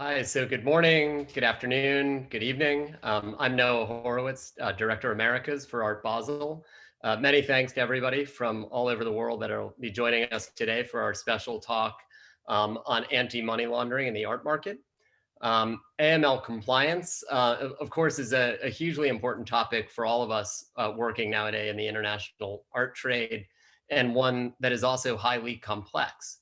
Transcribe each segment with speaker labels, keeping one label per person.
Speaker 1: Hi, so good morning, good afternoon, good evening. I'm Noah Horowitz, Director Americas for Art Basel. Many thanks to everybody from all over the world that will be joining us today for our special talk on anti-money laundering in the art market. AML compliance, of course, is a hugely important topic for all of us working nowadays in the international art trade, and one that is also highly complex.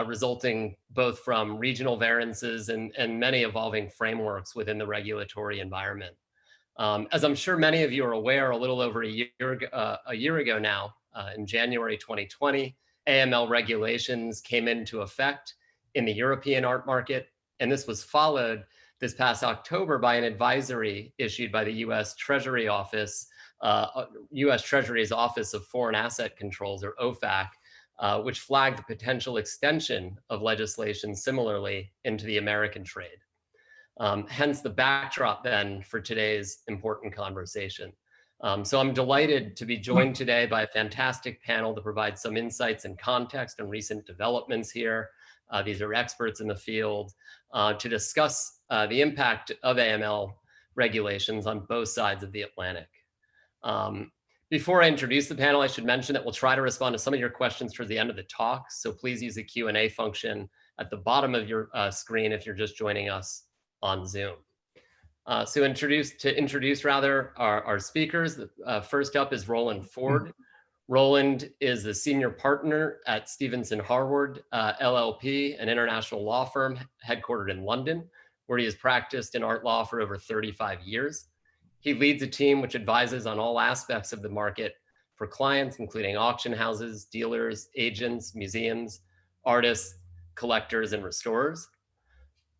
Speaker 1: Resulting both from regional variances and many evolving frameworks within the regulatory environment. As I'm sure many of you are aware, a little over a year ago now, in January 2020, AML regulations came into effect in the European art market, and this was followed this past October by an advisory issued by the U.S. Treasury Office, U.S. Treasury's Office of Foreign Asset Controls, or OFAC, which flagged the potential extension of legislation similarly into the American trade. Hence the backdrop then for today's important conversation. So I'm delighted to be joined today by a fantastic panel to provide some insights and context on recent developments here. These are experts in the field to discuss the impact of AML regulations on both sides of the Atlantic. Before I introduce the panel, I should mention that we'll try to respond to some of your questions towards the end of the talk. So please use the Q&A function at the bottom of your screen if you're just joining us on Zoom. To introduce our speakers, first up is Roland Foord. Roland is the senior partner at Stephenson Harwood, LLP, an international law firm headquartered in London, where he has practiced in art law for over 35 years. He leads a team which advises on all aspects of the market for clients, including auction houses, dealers, agents, museums, artists, collectors, and restorers.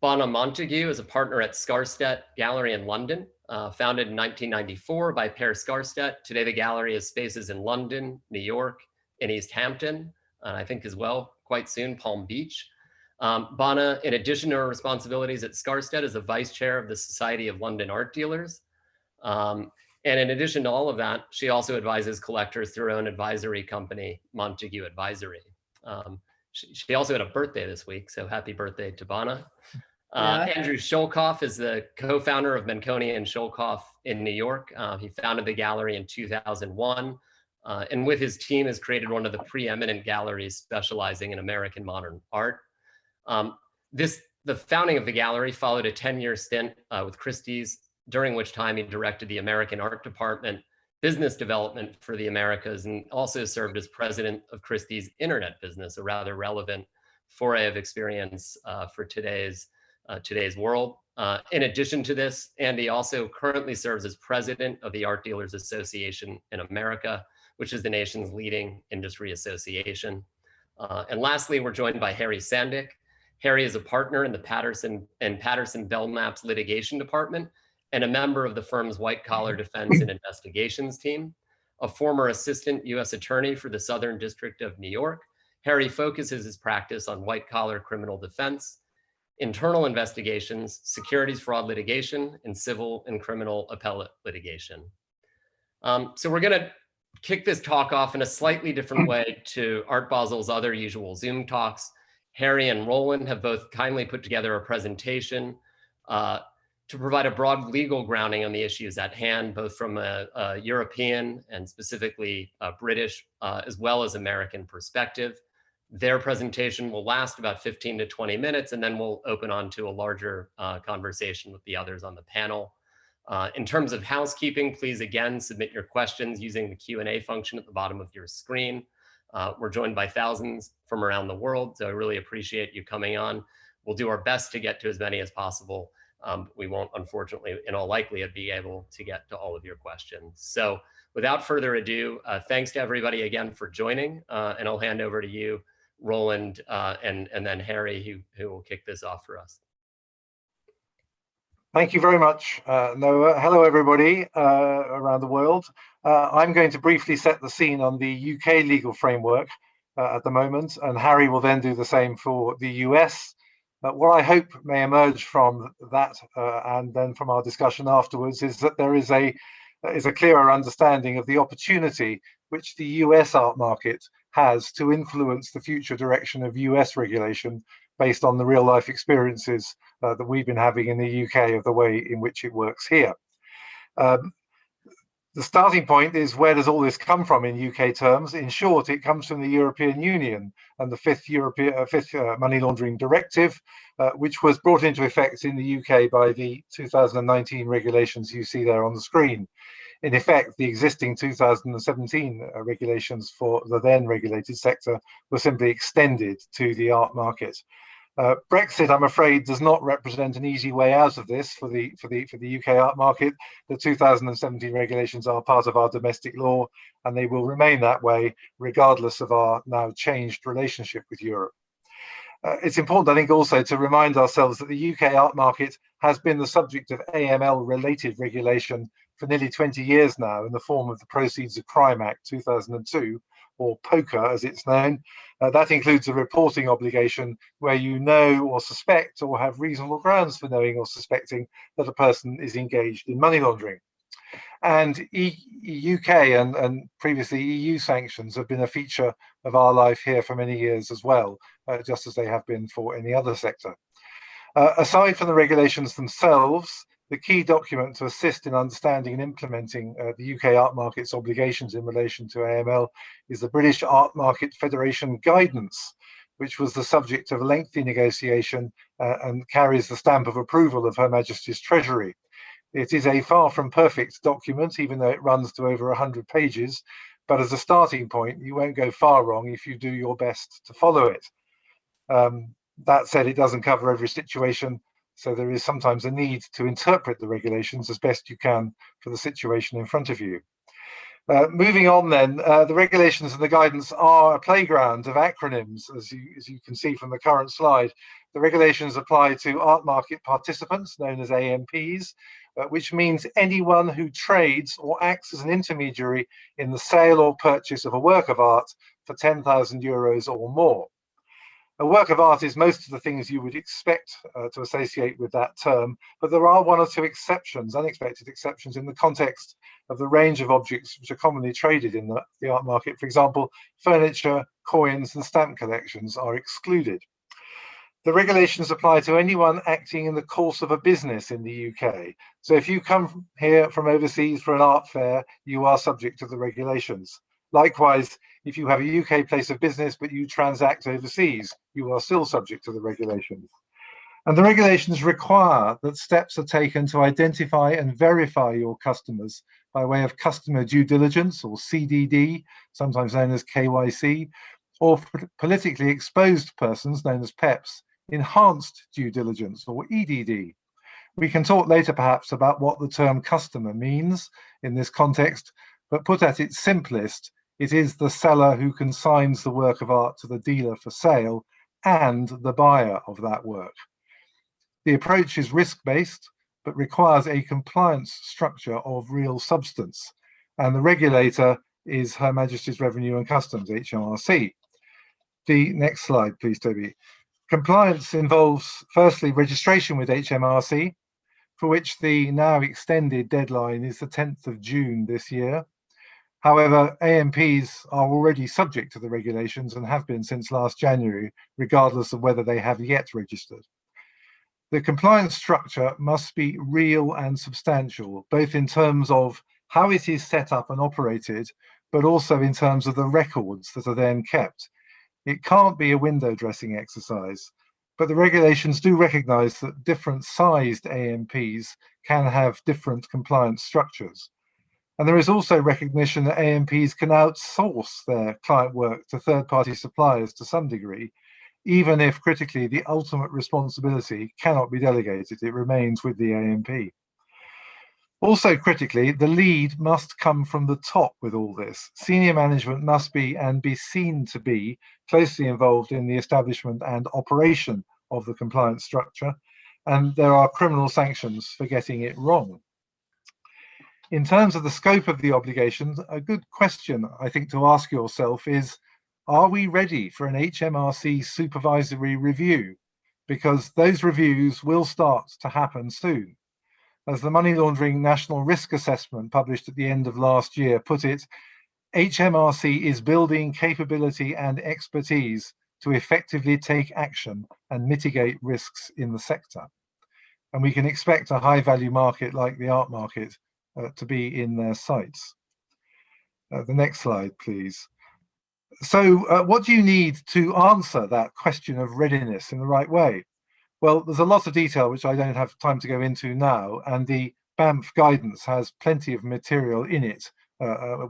Speaker 1: Bona Montagu is a partner at Skarstedt Gallery in London, founded in 1994 by Per Skarstedt. Today, the gallery has spaces in London, New York, and East Hampton, and I think as well, quite soon, Palm Beach. Bona, in addition to her responsibilities at Skarstedt, is the vice chair of the Society of London Art Dealers. And in addition to all of that, she also advises collectors through her own advisory company, Montagu Advisory. She also had a birthday this week, so happy birthday to Bona. Andrew Schoelkopf is the co-founder of Menconi and Schoelkopf in New York. He founded the gallery in 2001, and with his team has created one of the preeminent galleries specializing in American modern art. The founding of the gallery followed a 10-year stint with Christie's, during which time he directed the American Art Department, business development for the Americas, and also served as president of Christie's internet business, a rather relevant foray of experience for today's world. In addition to this, Andy also currently serves as president of the Art Dealers Association in America, which is the nation's leading industry association. And lastly, we're joined by Harry Sandick. Harry is a partner in the Patterson Belknap's litigation department, and a member of the firm's white-collar defense and investigations team. A former assistant U.S. attorney for the Southern District of New York, Harry focuses his practice on white-collar criminal defense, internal investigations, securities fraud litigation, and civil and criminal appellate litigation. So we're going to kick this talk off in a slightly different way to Art Basel's other usual Zoom talks. Harry and Roland have both kindly put together a presentation to provide a broad legal grounding on the issues at hand, both from a European and specifically British, as well as American perspective. Their presentation will last about 15 to 20 minutes, and then we'll open on to a larger conversation with the others on the panel. In terms of housekeeping, please again submit your questions using the Q&A function at the bottom of your screen. We're joined by thousands from around the world, so I really appreciate you coming on. We'll do our best to get to as many as possible. We won't, unfortunately, in all likelihood, be able to get to all of your questions. So without further ado, thanks to everybody again for joining, and I'll hand over to you, Roland, and then Harry, who will kick this off for us.
Speaker 2: Thank you very much, Noah. Hello, everybody around the world. I'm going to briefly set the scene on the UK legal framework at the moment, and Harry will then do the same for the US. What I hope may emerge from that and then from our discussion afterwards is that there is a clearer understanding of the opportunity which the US art market has to influence the future direction of US regulation based on the real life experiences that we've been having in the UK of the way in which it works here. The starting point is, where does all this come from in UK terms? In short, it comes from the European Union and the fifth money laundering directive, which was brought into effect in the UK by the 2019 regulations you see there on the screen. In effect, the existing 2017 regulations for the then regulated sector were simply extended to the art market. Brexit, I'm afraid, does not represent an easy way out of this for the UK art market. The 2017 regulations are part of our domestic law, and they will remain that way regardless of our now changed relationship with Europe. It's important, I think, also to remind ourselves that the UK art market has been the subject of AML-related regulation for nearly 20 years now, in the form of the Proceeds of Crime Act 2002, or POCA as it's known. That includes a reporting obligation where you know or suspect, or have reasonable grounds for knowing or suspecting, that a person is engaged in money laundering. And UK and previously EU sanctions have been a feature of our life here for many years as well, just as they have been for any other sector. Aside from the regulations themselves, the key document to assist in understanding and implementing the UK art market's obligations in relation to AML is the British Art Market Federation Guidance, which was the subject of a lengthy negotiation and carries the stamp of approval of Her Majesty's Treasury. It is a far from perfect document, even though it runs to over 100 pages, but as a starting point, you won't go far wrong if you do your best to follow it. That said, it doesn't cover every situation, so there is sometimes a need to interpret the regulations as best you can for the situation in front of you. Moving on then, the regulations and the guidance are a playground of acronyms, as you can see from the current slide. The regulations apply to art market participants, known as AMPs, which means anyone who trades or acts as an intermediary in the sale or purchase of a work of art for €10,000 or more. A work of art is most of the things you would expect to associate with that term, but there are one or two exceptions, unexpected exceptions, in the context of the range of objects which are commonly traded in the art market. For example, furniture, coins, and stamp collections are excluded. The regulations apply to anyone acting in the course of a business in the UK. So if you come here from overseas for an art fair, you are subject to the regulations. Likewise, if you have a UK place of business but you transact overseas, you are still subject to the regulations. And the regulations require that steps are taken to identify and verify your customers by way of customer due diligence, or CDD, sometimes known as KYC, or politically exposed persons, known as PEPs, enhanced due diligence, or EDD. We can talk later perhaps about what the term customer means in this context, but put at its simplest, it is the seller who consigns the work of art to the dealer for sale and the buyer of that work. The approach is risk-based, but requires a compliance structure of real substance. And the regulator is Her Majesty's Revenue and Customs, HMRC. The next slide, please, Toby. Compliance involves, firstly, registration with HMRC, for which the now extended deadline is the 10th of June this year. However, AMPs are already subject to the regulations and have been since last January, regardless of whether they have yet registered. The compliance structure must be real and substantial, both in terms of how it is set up and operated, but also in terms of the records that are then kept. It can't be a window dressing exercise, but the regulations do recognise that different sized AMPs can have different compliance structures. And there is also recognition that AMPs can outsource their client work to third-party suppliers to some degree, even if critically the ultimate responsibility cannot be delegated. It remains with the AMP. Also critically, the lead must come from the top with all this. Senior management must be, and be seen to be, closely involved in the establishment and operation of the compliance structure, and there are criminal sanctions for getting it wrong. In terms of the scope of the obligations, a good question, I think, to ask yourself is, are we ready for an HMRC supervisory review? Because those reviews will start to happen soon. As the Money Laundering National Risk Assessment published at the end of last year put it, HMRC is building capability and expertise to effectively take action and mitigate risks in the sector. And we can expect a high value market like the art market to be in their sights. The next slide, please. So what do you need to answer that question of readiness in the right way? Well, there's a lot of detail which I don't have time to go into now, and the BAMF guidance has plenty of material in it,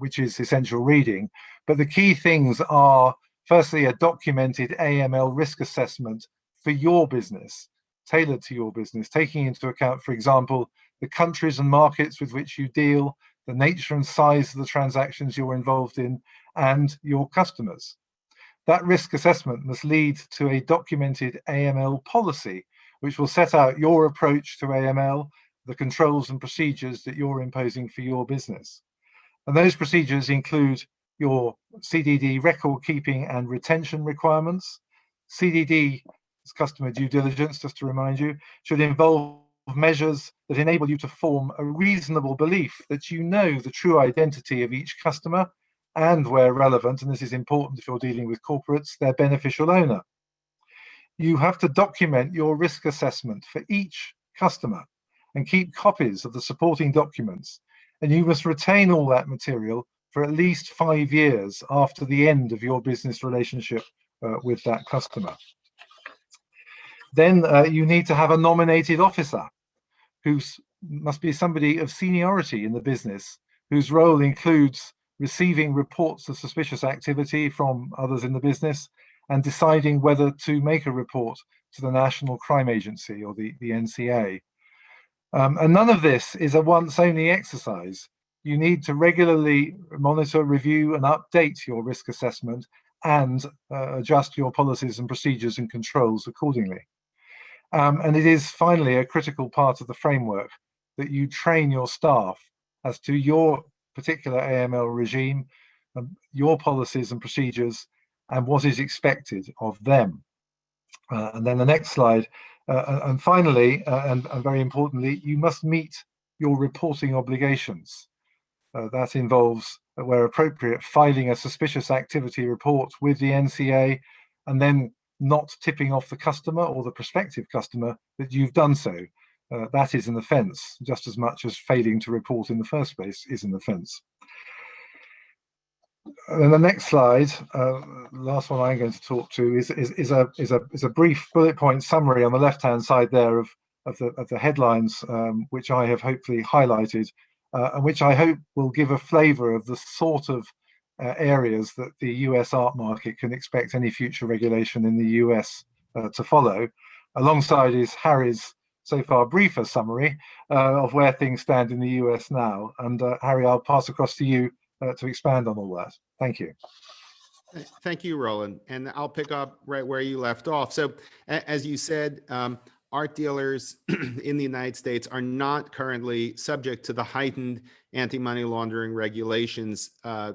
Speaker 2: which is essential reading. But the key things are, firstly, a documented AML risk assessment for your business, tailored to your business, taking into account, for example, the countries and markets with which you deal, the nature and size of the transactions you're involved in, and your customers. That risk assessment must lead to a documented AML policy, which will set out your approach to AML, the controls and procedures that you're imposing for your business. And those procedures include your CDD record keeping and retention requirements. CDD, customer due diligence, just to remind you, should involve measures that enable you to form a reasonable belief that you know the true identity of each customer and, where relevant, and this is important if you're dealing with corporates, their beneficial owner. You have to document your risk assessment for each customer and keep copies of the supporting documents, and you must retain all that material for at least 5 years after the end of your business relationship with that customer. Then you need to have a nominated officer who must be somebody of seniority in the business, whose role includes receiving reports of suspicious activity from others in the business and deciding whether to make a report to the National Crime Agency, or the NCA. And none of this is a once-only exercise. You need to regularly monitor, review, and update your risk assessment and adjust your policies and procedures and controls accordingly. And it is finally a critical part of the framework that you train your staff as to your particular AML regime, your policies and procedures, and what is expected of them. And then the next slide. And finally, and very importantly, you must meet your reporting obligations. That involves, where appropriate, filing a suspicious activity report with the NCA and then not tipping off the customer or the prospective customer that you've done so. That is an offence, just as much as failing to report in the first place is an offence. And the next slide, last one I'm going to talk to, is a brief bullet point summary on the left-hand side there of the headlines, which I have hopefully highlighted, and which I hope will give a flavour of the sort of areas that the US art market can expect any future regulation in the US to follow. Alongside is Harry's so far briefer summary of where things stand in the US now. And Harry, I'll pass across to you to expand on all that. Thank you.
Speaker 3: Thank you, Roland. And I'll pick up right where you left off. So as you said, art dealers in the United States are not currently subject to the heightened anti-money laundering regulations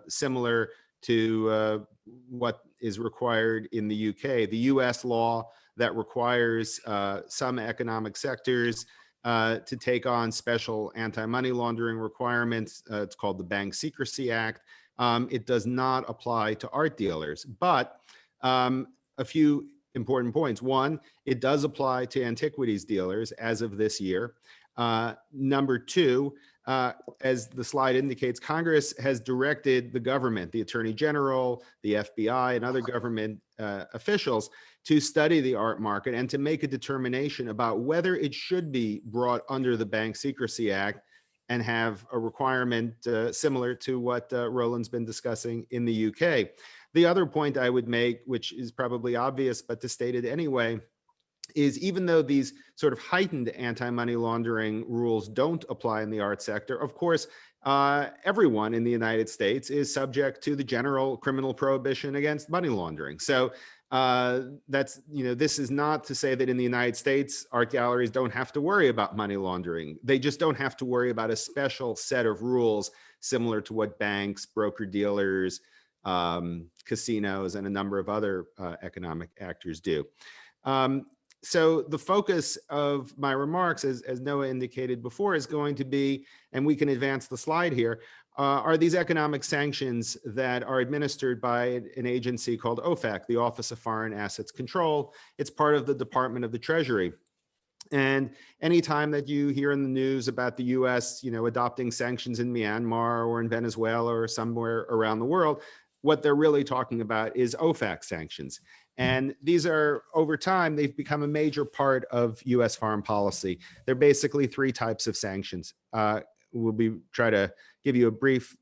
Speaker 3: similar to what is required in the UK. The US law that requires some economic sectors to take on special anti-money laundering requirements. It's called the Bank Secrecy Act. It does not apply to art dealers, but a few important points. One, it does apply to antiquities dealers as of this year. Number two, as the slide indicates, Congress has directed the government, the Attorney General, the FBI, and other government officials to study the art market and to make a determination about whether it should be brought under the Bank Secrecy Act and have a requirement similar to what Roland's been discussing in the UK. The other point I would make, which is probably obvious, but to state it anyway, is even though these sort of heightened anti-money laundering rules don't apply in the art sector, of course, everyone in the United States is subject to the general criminal prohibition against money laundering. So that's, this is not to say that in the United States, art galleries don't have to worry about money laundering. They just don't have to worry about a special set of rules similar to what banks, broker-dealers, casinos, and a number of other economic actors do. So the focus of my remarks, as Noah indicated before, is going to be, and we can advance the slide here, are these economic sanctions that are administered by an agency called OFAC, the Office of Foreign Assets Control. It's part of the Department of the Treasury. And anytime that you hear in the news about the US, adopting sanctions in Myanmar or in Venezuela or somewhere around the world, what they're really talking about is OFAC sanctions. And these are, over time, they've become a major part of US foreign policy. They're basically three types of sanctions. We'll try to give you a brief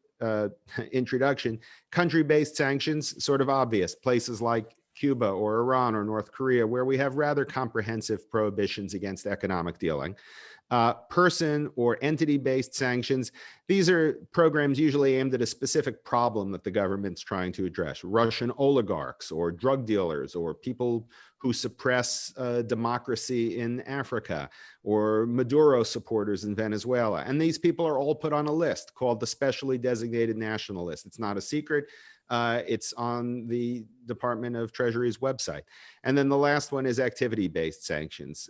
Speaker 3: introduction. Country-based sanctions, sort of obvious, places like Cuba or Iran or North Korea, where we have rather comprehensive prohibitions against economic dealing. Person or entity-based sanctions, these are programs usually aimed at a specific problem that the government's trying to address. Russian oligarchs or drug dealers or people who suppress democracy in Africa, or Maduro supporters in Venezuela. And these people are all put on a list called the Specially Designated National List. It's not a secret. It's on the Department of Treasury's website. And then the last one is activity-based sanctions.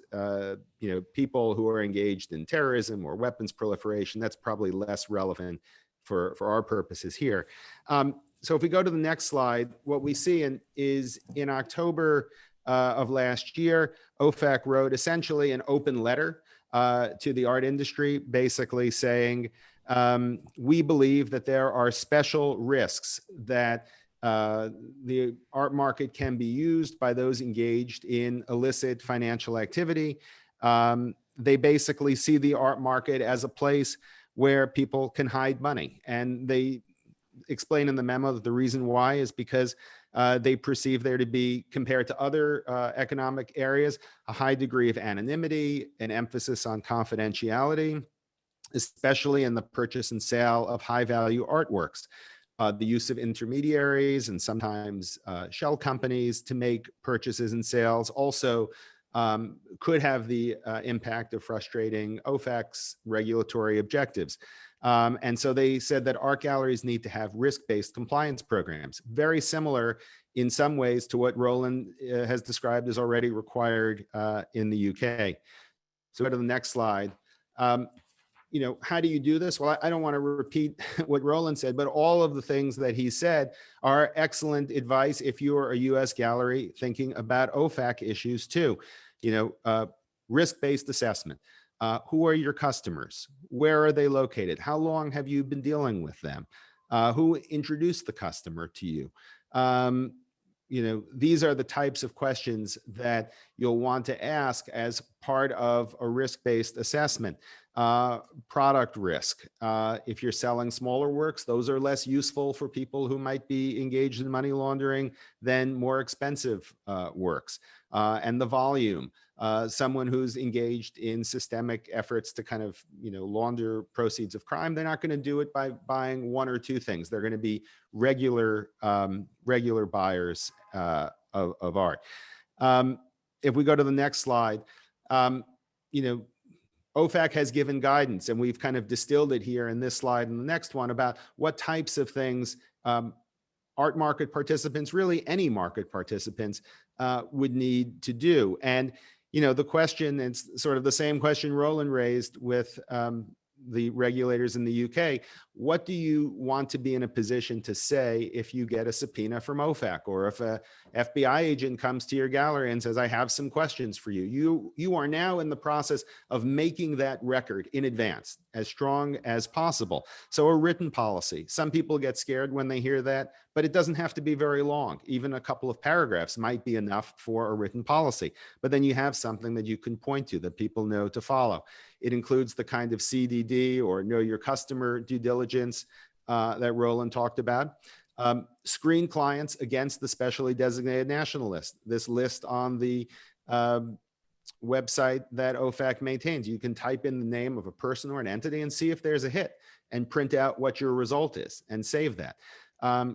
Speaker 3: People who are engaged in terrorism or weapons proliferation, that's probably less relevant for our purposes here. So if we go to the next slide, what we see is in October of last year, OFAC wrote essentially an open letter to the art industry, basically saying, we believe that there are special risks that the art market can be used by those engaged in illicit financial activity. They basically see the art market as a place where people can hide money. And they explain in the memo that the reason why is because they perceive there to be, compared to other economic areas, a high degree of anonymity, an emphasis on confidentiality, especially in the purchase and sale of high-value artworks. The use of intermediaries and sometimes shell companies to make purchases and sales also could have the impact of frustrating OFAC's regulatory objectives. And so they said that art galleries need to have risk-based compliance programs, very similar in some ways to what Roland has described as already required in the UK. So go to the next slide. How do you do this? Well, I don't want to repeat what Roland said, but all of the things that he said are excellent advice if you are a US gallery thinking about OFAC issues too. Risk-based assessment. Who are your customers? Where are they located? How long have you been dealing with them? Who introduced the customer to you? These are the types of questions that you'll want to ask as part of a risk-based assessment. Product risk. If you're selling smaller works, those are less useful for people who might be engaged in money laundering than more expensive works. And the volume. Someone who's engaged in systemic efforts to kind of, launder proceeds of crime, they're not going to do it by buying one or two things. They're going to be regular buyers of art. If we go to the next slide, OFAC has given guidance, and we've kind of distilled it here in this slide and the next one about what types of things art market participants, really any market participants, would need to do. And the question, it's sort of the same question Roland raised with the regulators in the UK. What do you want to be in a position to say if you get a subpoena from OFAC, or if a FBI agent comes to your gallery and says, I have some questions for you? You are now in the process of making that record in advance as strong as possible. So a written policy. Some people get scared when they hear that, but it doesn't have to be very long. Even a couple of paragraphs might be enough for a written policy. But then you have something that you can point to that people know to follow. It includes the kind of CDD or know your customer due diligence that Roland talked about. Screen clients against the specially designated national list. This list on the website that OFAC maintains. You can type in the name of a person or an entity and see if there's a hit and print out what your result is and save that.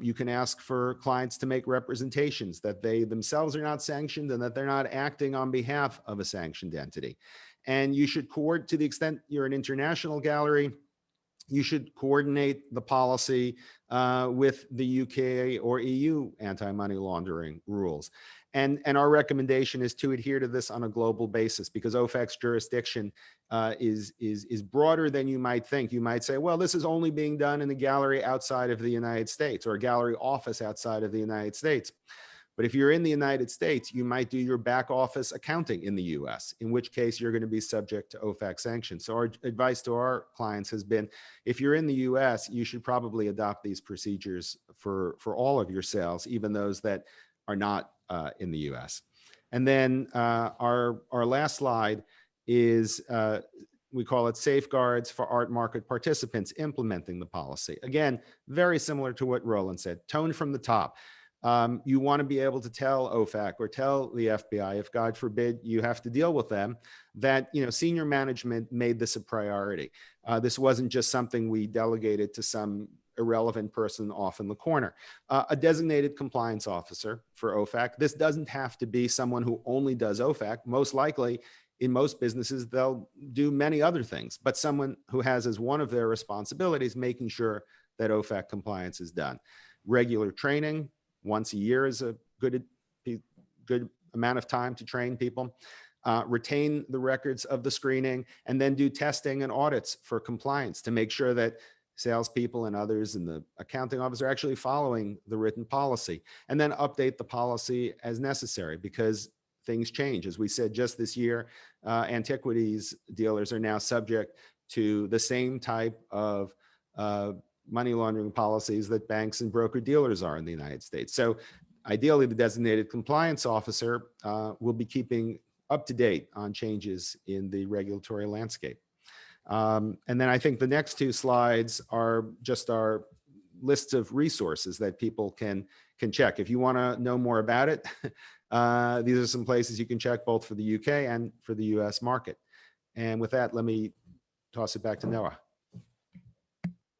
Speaker 3: You can ask for clients to make representations that they themselves are not sanctioned and that they're not acting on behalf of a sanctioned entity. And you should coordinate, to the extent you're an international gallery, you should coordinate the policy with the UK or EU anti-money laundering rules. And our recommendation is to adhere to this on a global basis, because OFAC's jurisdiction is broader than you might think. You might say, well, this is only being done in a gallery outside of the United States, or a gallery office outside of the United States. But if you're in the United States, you might do your back office accounting in the US, in which case you're going to be subject to OFAC sanctions. So our advice to our clients has been, if you're in the US, you should probably adopt these procedures for all of your sales, even those that are not in the US. And then our last slide is, we call it safeguards for art market participants implementing the policy. Again, very similar to what Roland said, tone from the top. You want to be able to tell OFAC or tell the FBI, if God forbid you have to deal with them, that senior management made this a priority. This wasn't just something we delegated to some irrelevant person off in the corner. A designated compliance officer for OFAC. This doesn't have to be someone who only does OFAC. Most likely, in most businesses, they'll do many other things, but someone who has as one of their responsibilities making sure that OFAC compliance is done. Regular training, once a year is a good amount of time to train people. Retain the records of the screening, and then do testing and audits for compliance to make sure that salespeople and others in the accounting office are actually following the written policy, and then update the policy as necessary, because things change. As we said, just this year, antiquities dealers are now subject to the same type of money laundering policies that banks and broker dealers are in the United States. So ideally, the designated compliance officer will be keeping up to date on changes in the regulatory landscape. And then I think the next two slides are just our lists of resources that people can check. If you want to know more about it, these are some places you can check, both for the UK and for the US market. And with that, let me toss it back to Noah.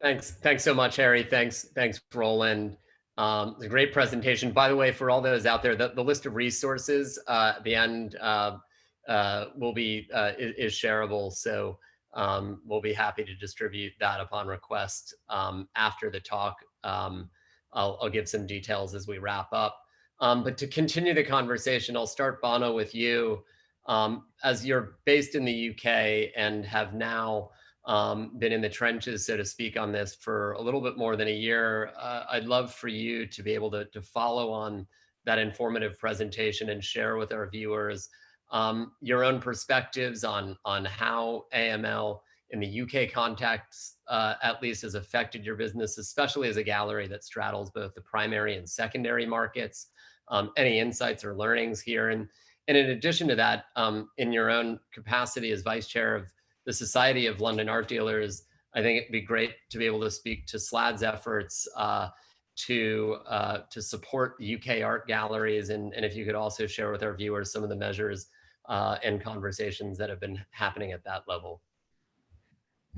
Speaker 1: Thanks so much, Harry. Thanks, Roland. It's a great presentation. By the way, for all those out there, the list of resources at the end will be is shareable. So we'll be happy to distribute that upon request after the talk. I'll give some details as we wrap up. But to continue the conversation, I'll start, Bona, with you. As you're based in the UK and have now been in the trenches, so to speak, on this for a little bit more than a year, I'd love for you to be able to follow on that informative presentation and share with our viewers your own perspectives on how AML in the UK context at least has affected your business, especially as a gallery that straddles both the primary and secondary markets. Any insights or learnings here? And in addition to that, in your own capacity as vice chair of the Society of London Art Dealers, I think it'd be great to be able to speak to SLAD's efforts to support UK art galleries, and if you could also share with our viewers some of the measures and conversations that have been happening at that level.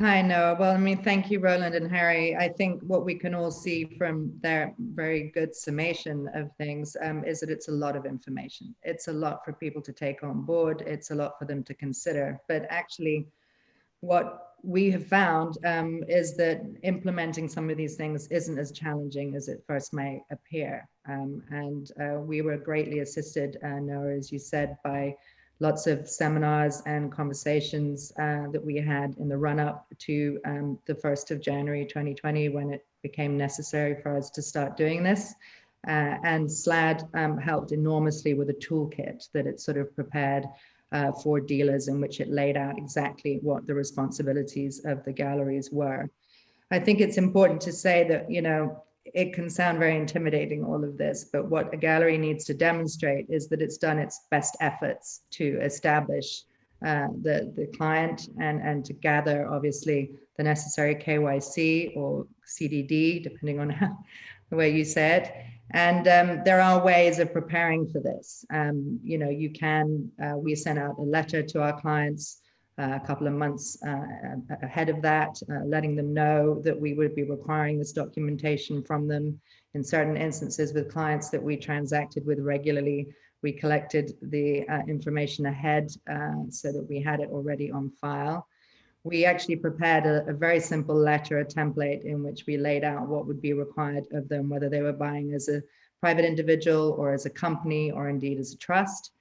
Speaker 4: Hi, Noah. Well, I mean, thank you, Roland and Harry. I think what we can all see from their very good summation of things is that it's a lot of information. It's a lot for people to take on board. It's a lot for them to consider. But actually, what we have found is that implementing some of these things isn't as challenging as it first may appear. And we were greatly assisted, Noah, as you said, by lots of seminars and conversations that we had in the run-up to the 1st of January 2020, when it became necessary for us to start doing this. And SLAD helped enormously with a toolkit that it sort of prepared for dealers, in which it laid out exactly what the responsibilities of the galleries were. I think it's important to say that, it can sound very intimidating, all of this, but what a gallery needs to demonstrate is that it's done its best efforts to establish the client and to gather, obviously, the necessary KYC or CDD, depending on the way you say it. And there are ways of preparing for this. We sent out a letter to our clients a couple of months ahead of that, letting them know that we would be requiring this documentation from them. In certain instances with clients that we transacted with regularly, we collected the information ahead so that we had it already on file. We actually prepared a very simple letter, a template, in which we laid out what would be required of them, whether they were buying as a private individual or as a company or indeed as a trust.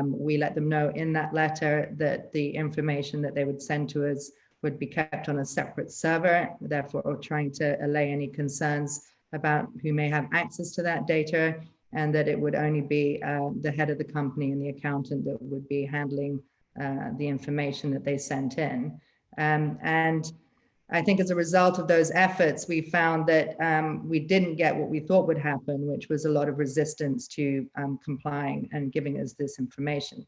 Speaker 4: We let them know in that letter that the information that they would send to us would be kept on a separate server, therefore trying to allay any concerns about who may have access to that data, and that it would only be the head of the company and the accountant that would be handling the information that they sent in. And I think as a result of those efforts, we found that we didn't get what we thought would happen, which was a lot of resistance to complying and giving us this information.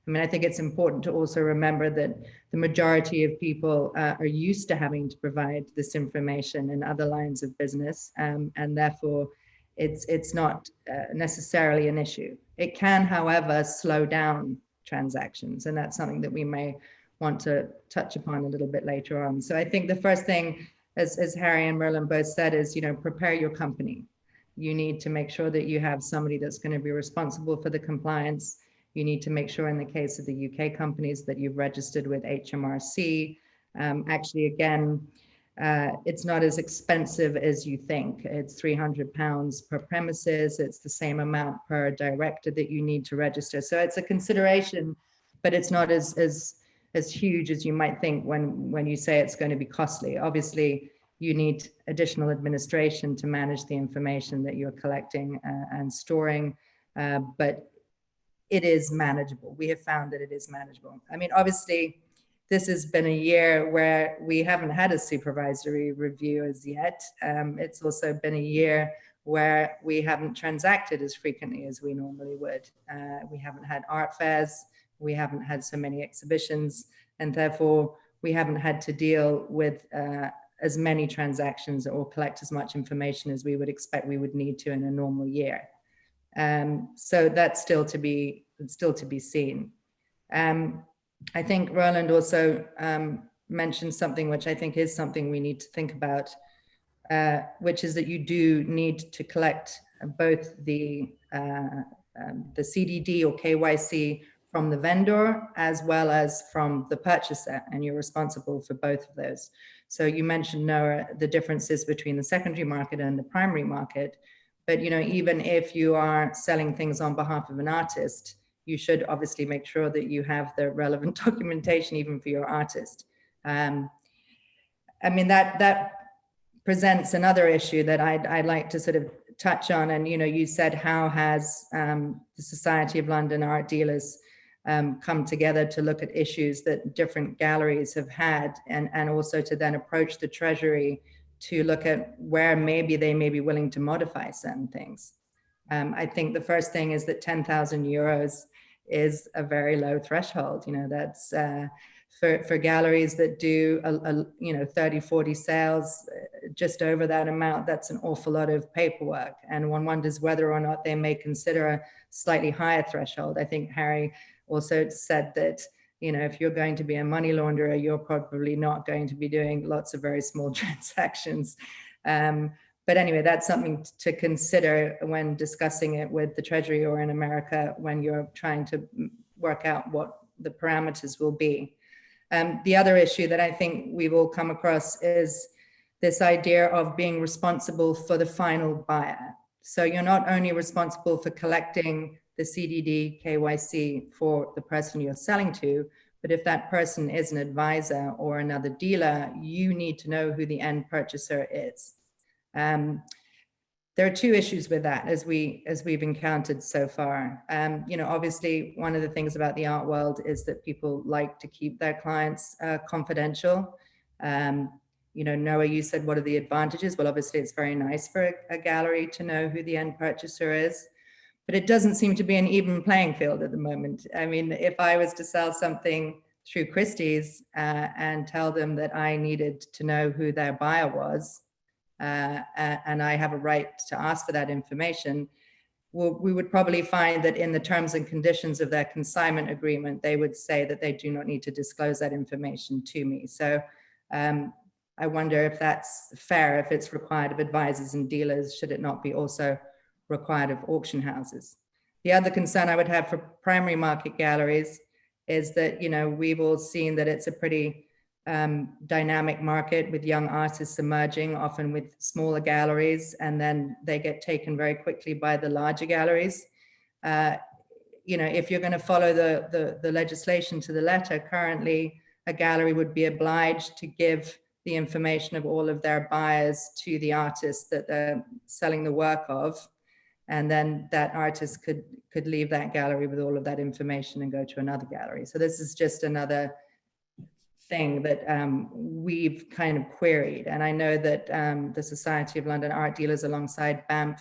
Speaker 4: I mean, I think it's important to also remember that the majority of people are used to having to provide this information in other lines of business, and therefore it's not necessarily an issue. It can, however, slow down transactions, and that's something that we may want to touch upon a little bit later on. So I think the first thing, as Harry and Roland both said, is, prepare your company. You need to make sure that you have somebody that's going to be responsible for the compliance. You need to make sure in the case of the UK companies that you've registered with HMRC. Actually, again, it's not as expensive as you think. It's £300 per premises. It's the same amount per director that you need to register. So it's a consideration, but it's not as huge as you might think when you say it's going to be costly. Obviously, you need additional administration to manage the information that you're collecting and storing, but it is manageable. We have found that it is manageable. I mean, obviously, this has been a year where we haven't had a supervisory review as yet. It's also been a year where we haven't transacted as frequently as we normally would. We haven't had art fairs. We haven't had so many exhibitions, and therefore we haven't had to deal with as many transactions or collect as much information as we would expect we would need to in a normal year. So that's still to be seen. I think Roland also mentioned something which I think is something we need to think about, which is that you do need to collect both the CDD or KYC from the vendor as well as from the purchaser, and you're responsible for both of those. So you mentioned, Noah, the differences between the secondary market and the primary market, but even if you are selling things on behalf of an artist, you should obviously make sure that you have the relevant documentation even for your artist. I mean, that presents another issue that I'd like to sort of touch on. And you said, how has the Society of London Art Dealers come together to look at issues that different galleries have had, and also to then approach the Treasury to look at where maybe they may be willing to modify certain things. I think the first thing is that 10,000 euros is a very low threshold. That's for galleries that do 30, 40 sales, just over that amount, that's an awful lot of paperwork. And one wonders whether or not they may consider a slightly higher threshold. I think Harry also said that, if you're going to be a money launderer, you're probably not going to be doing lots of very small transactions. But anyway, that's something to consider when discussing it with the Treasury or in America when you're trying to work out what the parameters will be. The other issue that I think we've all come across is this idea of being responsible for the final buyer. So you're not only responsible for collecting the CDD KYC for the person you're selling to, but if that person is an advisor or another dealer, you need to know who the end purchaser is. There are two issues with that as we've encountered so far. Obviously, one of the things about the art world is that people like to keep their clients confidential. Noah, you said, what are the advantages? Well, obviously, it's very nice for a gallery to know who the end purchaser is, but it doesn't seem to be an even playing field at the moment. I mean, if I was to sell something through Christie's and tell them that I needed to know who their buyer was, and I have a right to ask for that information, we would probably find that in the terms and conditions of their consignment agreement, they would say that they do not need to disclose that information to me. So I wonder if that's fair, if it's required of advisors and dealers, should it not be also required of auction houses? The other concern I would have for primary market galleries is that, we've all seen that it's a pretty dynamic market with young artists emerging, often with smaller galleries, and then they get taken very quickly by the larger galleries. You know, if you're going to follow the legislation to the letter, currently a gallery would be obliged to give the information of all of their buyers to the artist that they're selling the work of, and then that artist could leave that gallery with all of that information and go to another gallery. So this is just another thing that we've kind of queried. And I know that the Society of London Art Dealers alongside BAMF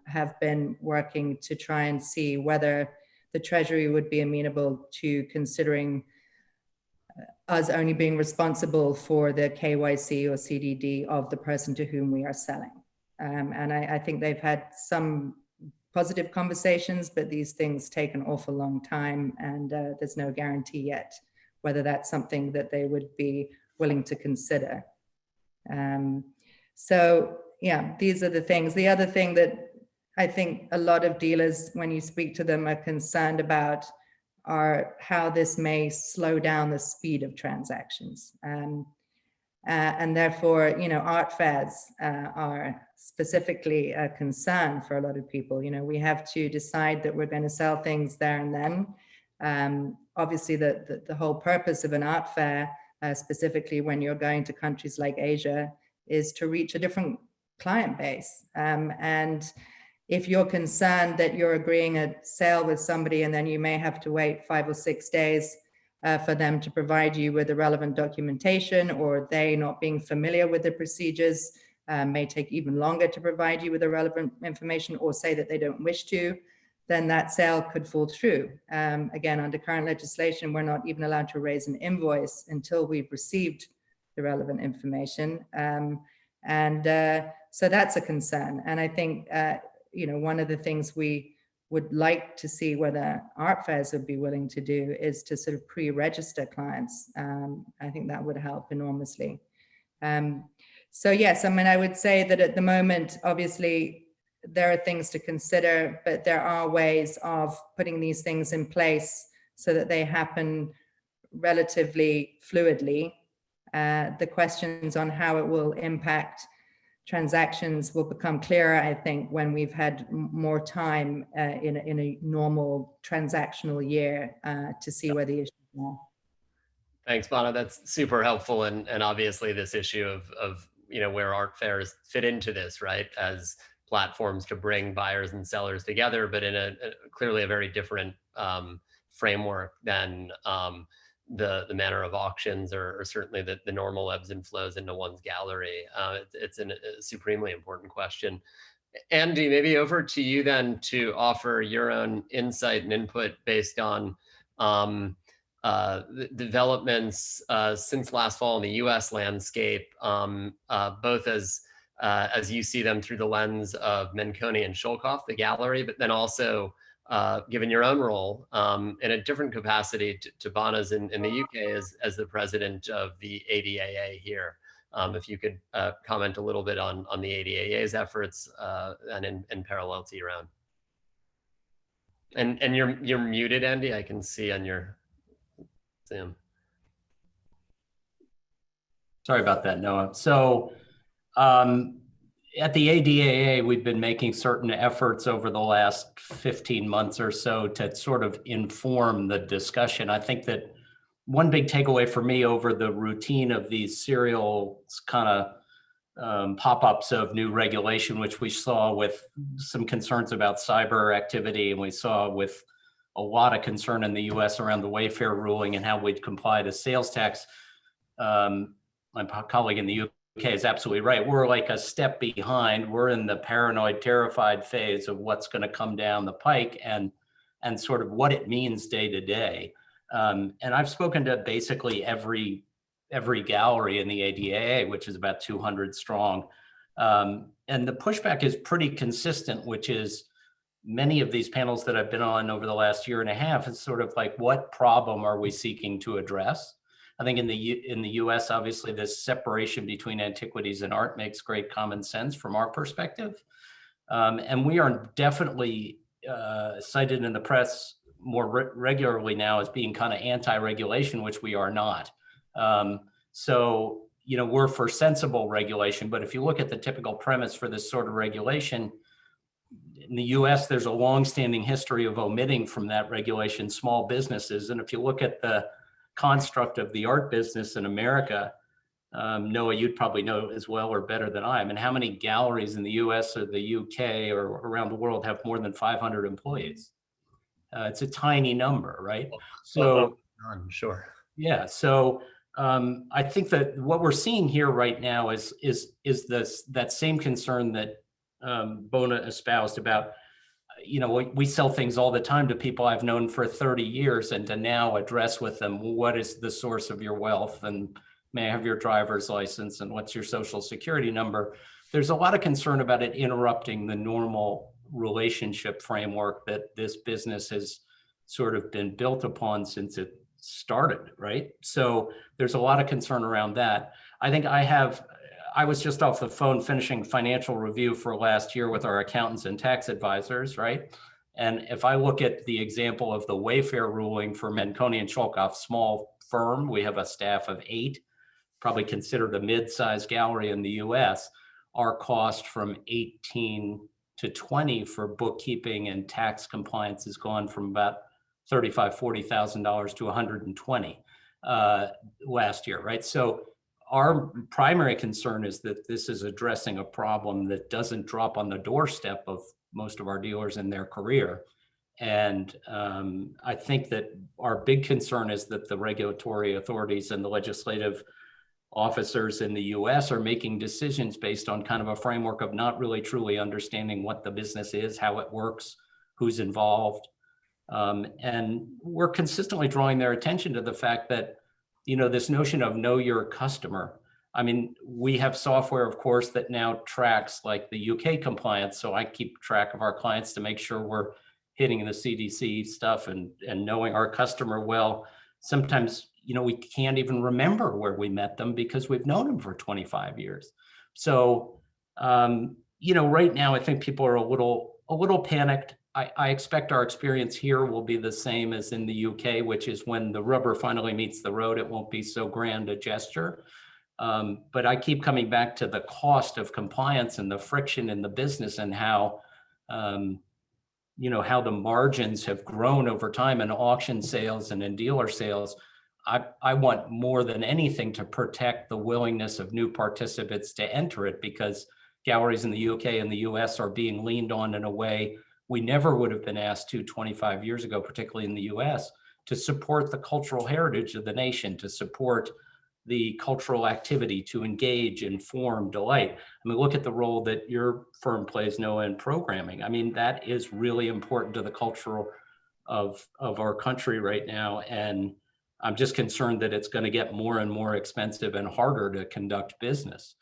Speaker 4: have been working to try and see whether the Treasury would be amenable to considering us only being responsible for the KYC or CDD of the person to whom we are selling. And I think they've had some positive conversations, but these things take an awful long time, and there's no guarantee yet whether that's something that they would be willing to consider. So yeah, these are the things. The other thing that I think a lot of dealers, when you speak to them, are concerned about are how this may slow down the speed of transactions. And therefore, you know, art fairs are specifically a concern for a lot of people. You know, we have to decide that we're going to sell things there and then. Obviously, the whole purpose of an art fair, specifically when you're going to countries like Asia, is to reach a different client base. And if you're concerned that you're agreeing a sale with somebody and then you may have to wait 5 or 6 days for them to provide you with the relevant documentation, or they not being familiar with the procedures may take even longer to provide you with the relevant information, or say that they don't wish to, then that sale could fall through. Again, under current legislation, we're not even allowed to raise an invoice until we've received the relevant information. So that's a concern. And I think, you know, one of the things we would like to see whether art fairs would be willing to do is to sort of pre-register clients. I think that would help enormously. So yes, I mean, I would say that at the moment, obviously, there are things to consider, but there are ways of putting these things in place so that they happen relatively fluidly. The questions on how it will impact transactions will become clearer, I think, when we've had more time in a normal transactional year to see where the issues are.
Speaker 1: Thanks, Bona. That's super helpful. And obviously this issue of you know, where art fairs fit into this, right? As platforms to bring buyers and sellers together, but in a clearly a very different framework than the manner of auctions, or certainly the normal ebbs and flows into one's gallery. It's a supremely important question. Andy, maybe over to you then to offer your own insight and input based on the developments since last fall in the U.S. landscape, both as you see them through the lens of Menconi and Schoelkopf, the gallery, but then also given your own role in a different capacity to Bona's in the UK as the president of the ADAA here. If you could comment a little bit on the ADAA's efforts and in parallel to your own. And you're muted, Andy. I can see on your Zoom.
Speaker 5: Sorry about that, Noah. So at the ADAA, we've been making certain efforts over the last 15 months or so to sort of inform the discussion. I think that one big takeaway for me over the routine of these serial kind of pop-ups of new regulation, which we saw with some concerns about cyber activity, and we saw with a lot of concern in the US around the Wayfair ruling and how we'd comply to sales tax. My colleague in the UK is absolutely right. We're like a step behind. We're in the paranoid, terrified phase of what's going to come down the pike and sort of what it means day to day. And I've spoken to basically every gallery in the ADAA, which is about 200 strong. And the pushback is pretty consistent, which is many of these panels that I've been on over the last year and a half is sort of like, what problem are we seeking to address? I think in the US, obviously, this separation between antiquities and art makes great common sense from our perspective. And we are definitely cited in the press more regularly now as being kind of anti-regulation, which we are not. So, you know, we're for sensible regulation, but if you look at the typical premise for this sort of regulation, in the US, there's a longstanding history of omitting from that regulation small businesses. And if you look at the construct of the art business in America, Noah, you'd probably know as well or better than I. I mean, how many galleries in the US or the UK or around the world have more than 500 employees? It's a tiny number, right? So,
Speaker 1: I'm sure.
Speaker 5: Yeah, so I think that what we're seeing here right now is that same concern that Bona espoused about, you know, we sell things all the time to people I've known for 30 years, and to now address with them, what is the source of your wealth, and may I have your driver's license, and what's your social security number? There's a lot of concern about it interrupting the normal relationship framework that this business has sort of been built upon since it started, right? So there's a lot of concern around that. I think I was just off the phone finishing financial review for last year with our accountants and tax advisors, right? And if I look at the example of the Wayfair ruling for Menconi and Schoelkopf, small firm, we have a staff of 8, probably considered a mid-sized gallery in the US, our cost from 18 to 20 for bookkeeping and tax compliance has gone from about $35,000, $40,000 to 120 last year, right? So our primary concern is that this is addressing a problem that doesn't drop on the doorstep of most of our dealers in their career. And I think that our big concern is that the regulatory authorities and the legislative officers in the US are making decisions based on kind of a framework of not really truly understanding what the business is, how it works, who's involved. And we're consistently drawing their attention to the fact that, you know, this notion of know your customer. I mean, we have software, of course, that now tracks like the UK compliance. So I keep track of our clients to make sure we're hitting the CDC stuff and knowing our customer well. Sometimes, you know, we can't even remember where we met them because we've known them for 25 years. So, you know, right now, I think people are a little panicked. I expect our experience here will be the same as in the UK, which is when the rubber finally meets the road, it won't be so grand a gesture. But I keep coming back to the cost of compliance and the friction in the business and how, you know, how the margins have grown over time in auction sales and in dealer sales. I want more than anything to protect the willingness of new participants to enter it, because galleries in the UK and the US are being leaned on in a way we never would have been asked to 25 years ago, particularly in the US, to support the cultural heritage of the nation, to support the cultural activity, to engage, inform, delight. I mean, look at the role that your firm plays, Noah, in programming. I mean, that is really important to the culture of our country right now. And I'm just concerned that it's going to get more and more expensive and harder to conduct business.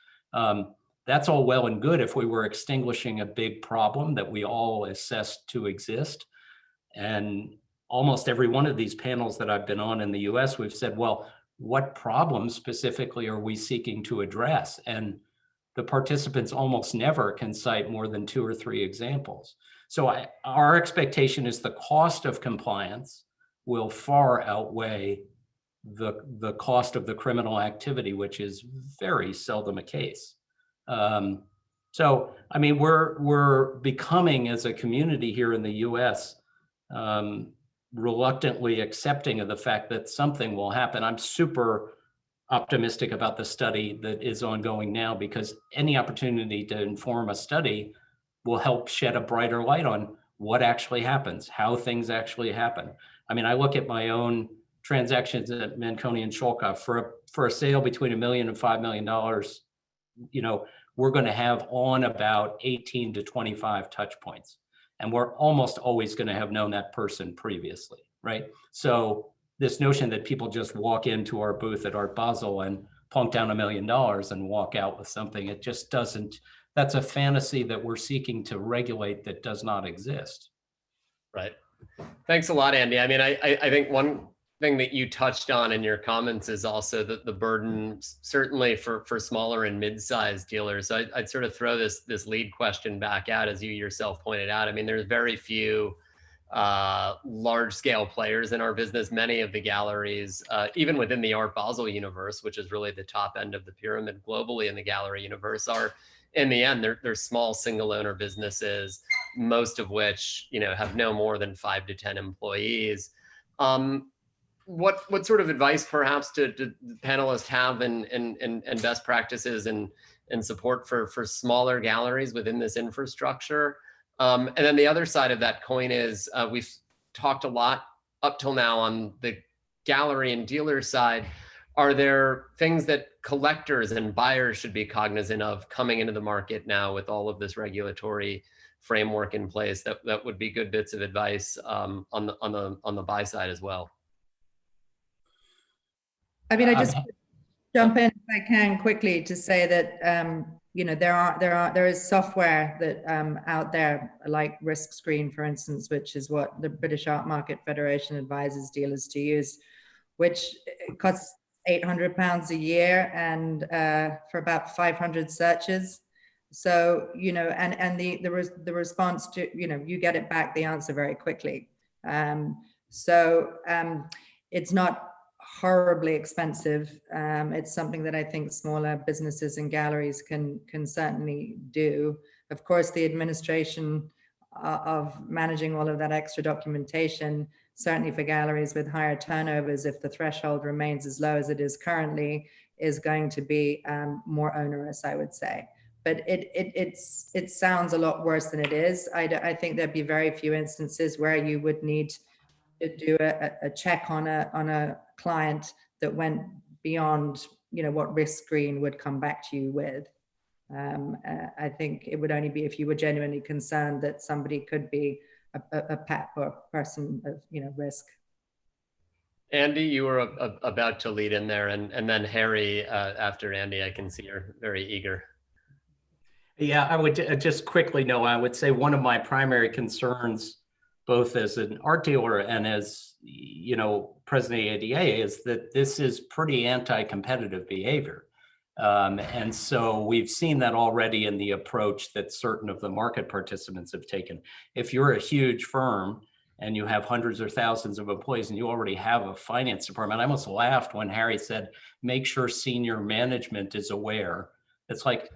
Speaker 5: That's all well and good if we were extinguishing a big problem that we all assessed to exist. And almost every one of these panels that I've been on in the US, we've said, well, what problems specifically are we seeking to address? And the participants almost never can cite more than 2 or 3 examples. So our expectation is the cost of compliance will far outweigh the cost of the criminal activity, which is very seldom a case. So, I mean, we're becoming, as a community here in the US, reluctantly accepting of the fact that something will happen. I'm super optimistic about the study that is ongoing now, because any opportunity to inform a study will help shed a brighter light on what actually happens, how things actually happen. I mean, I look at my own transactions at Menconi and Schoelkopf for a sale between $1 million and $5 million. You know, we're going to have on about 18 to 25 touch points. And we're almost always going to have known that person previously, right? So this notion that people just walk into our booth at Art Basel and plunk down $1 million and walk out with something, it just doesn't, that's a fantasy that we're seeking to regulate that does not exist.
Speaker 1: Right. Thanks a lot, Andy. I mean, I think one thing that you touched on in your comments is also the burden, certainly for smaller and mid-sized dealers. So I'd sort of throw this lead question back out, as you yourself pointed out. I mean, there's very few large scale players in our business. Many of the galleries, even within the Art Basel universe, which is really the top end of the pyramid globally in the gallery universe, are in the end, they're small single owner businesses, most of which, you know, have no more than 5 to 10 employees. What sort of advice perhaps do the panelists have and best practices and support for smaller galleries within this infrastructure? And then the other side of that coin is we've talked a lot up till now on the gallery and dealer side. Are there things that collectors and buyers should be cognizant of coming into the market now with all of this regulatory framework in place that would be good bits of advice on the buy side as well?
Speaker 4: I mean, I just jump in if I can quickly to say that you know, there is software that out there like Risk Screen, for instance, which is what the British Art Market Federation advises dealers to use, which costs £800 a year and for about 500 searches. So, you know, and the response to, you know, you get it back the answer very quickly. It's not horribly expensive. It's something that I think smaller businesses and galleries can certainly do. Of course, the administration of managing all of that extra documentation, certainly for galleries with higher turnovers, if the threshold remains as low as it is currently, is going to be more onerous, I would say. But it sounds a lot worse than it is. I think there'd be very few instances where you would need to do a check on a client that went beyond, you know, what Risk Screen would come back to you with. I think it would only be if you were genuinely concerned that somebody could be a pet or person of, you know, risk.
Speaker 1: Andy, you were about to lead in there, and then Harry after Andy. I can see you're very eager.
Speaker 5: Yeah, I would just quickly, Noah, I would say one of my primary concerns, both as an art dealer and as, you know, president of the ADA, is that this is pretty anti-competitive behavior. And so we've seen that already in the approach that certain of the market participants have taken. If you're a huge firm and you have hundreds or thousands of employees and you already have a finance department, I almost laughed when Harry said, make sure senior management is aware. It's like,